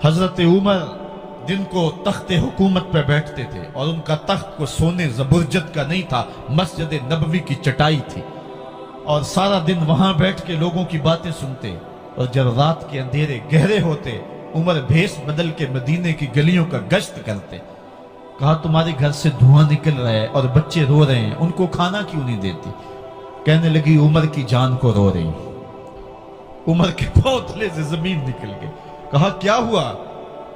حضرت عمر دن کو تخت حکومت پہ بیٹھتے تھے اور ان کا تخت کو سونے زبرجد کا نہیں تھا، مسجد نبوی کی چٹائی تھی، اور سارا دن وہاں بیٹھ کے لوگوں کی باتیں سنتے، اور جب رات کے اندھیرے گہرے ہوتے عمر بھیس بدل کے مدینے کی گلیوں کا گشت کرتے۔ کہا تمہارے گھر سے دھواں نکل رہا ہے اور بچے رو رہے ہیں، ان کو کھانا کیوں نہیں دیتی؟ کہنے لگی عمر کی جان کو رو رہی۔ عمر کے پاؤں تلے سے زمین نکل گئی۔ کہا کیا ہوا؟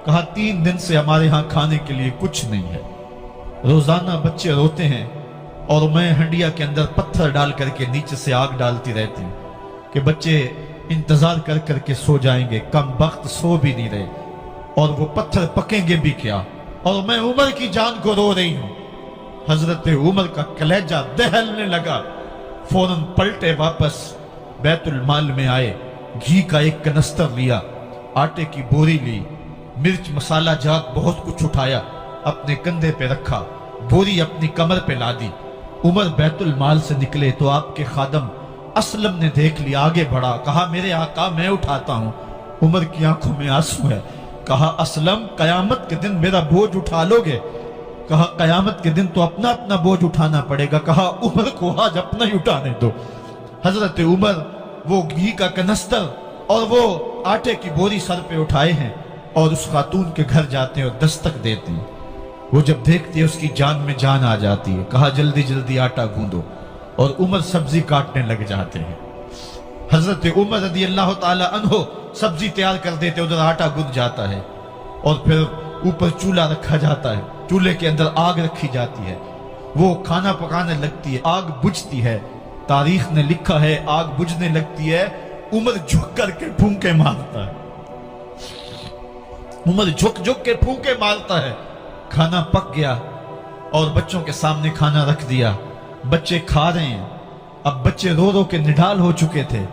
کہا 3 دن سے ہمارے ہاں کھانے کے لیے کچھ نہیں ہے، روزانہ بچے روتے ہیں اور میں ہنڈیا کے اندر پتھر ڈال کر کے نیچے سے آگ ڈالتی رہتی ہوں کہ بچے انتظار کر کر کے سو جائیں گے، کم بخت سو بھی نہیں رہے، اور وہ پتھر پکیں گے بھی کیا، اور میں عمر کی جان کو رو رہی ہوں۔ حضرت عمر کا کلیجہ دہلنے لگا، فوراً پلٹے، واپس بیت المال میں آئے، گھی کا ایک کنستر لیا، آٹے کی بوری لی، مرچ مسالہ جات بہت کچھ اٹھایا، اپنے کندھے پہ رکھا، بوری اپنی کمر پہ لا دی۔ عمر بیت المال سے نکلے تو آپ کے خادم اسلم نے دیکھ لیا، آگے بڑھا، کہا میرے آقا میں اٹھاتا ہوں۔ عمر کی آنکھوں میں آنسو ہے۔ کہا اسلم قیامت کے دن میرا بوجھ اٹھا لو گے؟ کہا قیامت کے دن تو اپنا اپنا بوجھ اٹھانا پڑے گا۔ کہا عمر کو آج اپنا ہی اٹھانے دو۔ حضرت عمر وہ گھی کا کنستر اور وہ آٹے کی بوری سر پہ اٹھائے ہیں اور اس خاتون کے گھر جاتے ہیں اور دستک دیتے ہیں۔ وہ جب دیکھتے ہیں اس کی جان میں جان آ جاتی ہے۔ کہا جلدی جلدی آٹا گوندو، اور عمر سبزی کاٹنے لگ جاتے ہیں۔ حضرت عمر رضی اللہ تعالی عنہ سبزی تیار کر دیتے، ادھر آٹا گند جاتا ہے، اور پھر اوپر چولہا رکھا جاتا ہے، چولہے کے اندر آگ رکھی جاتی ہے، وہ کھانا پکانے لگتی ہے، آگ بجھتی ہے۔ تاریخ نے لکھا ہے آگ بجھنے لگتی ہے، عمر جھک کر کے پھونکے مارتا ہے، عمر جھک جھک کے پھونکے مارتا ہے۔ کھانا پک گیا اور بچوں کے سامنے کھانا رکھ دیا، بچے کھا رہے ہیں۔ اب بچے رو رو کے نڈال ہو چکے تھے۔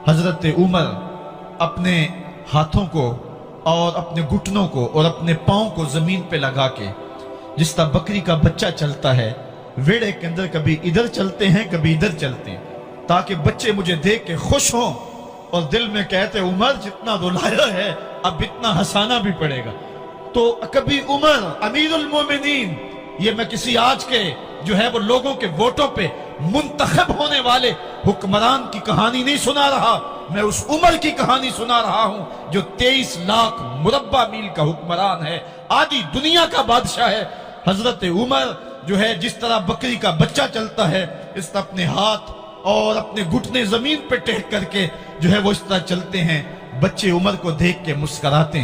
حضرت عمر اپنے ہاتھوں کو اور اپنے گھٹنوں کو اور اپنے پاؤں کو زمین پہ لگا کے، جس طرح بکری کا بچہ چلتا ہے، ویڑے کے اندر کبھی ادھر چلتے ہیں کبھی ادھر چلتے ہیں، تاکہ بچے مجھے دیکھ کے خوش ہوں اور دل میں کہتے عمر جتنا رلایا ہے اب اتنا ہنسانا بھی پڑے گا۔ تو کبھی عمر امیر المومنین، یہ میں کسی آج کے جو ہے وہ لوگوں کے ووٹوں پہ منتخب ہونے والے حکمران کی کہانی نہیں سنا رہا، میں اس عمر کی کہانی سنا رہا ہوں جو 23 لاکھ مربع میل کا حکمران ہے، آدھی دنیا کا بادشاہ ہے۔ حضرت عمر جو ہے جس طرح بکری کا بچہ چلتا ہے، اس طرح اپنے ہاتھ اور اپنے گھٹنے زمین پہ ٹیک کر کے جو ہے وہ اس طرح چلتے ہیں۔ بچے عمر کو دیکھ کے مسکراتے ہیں۔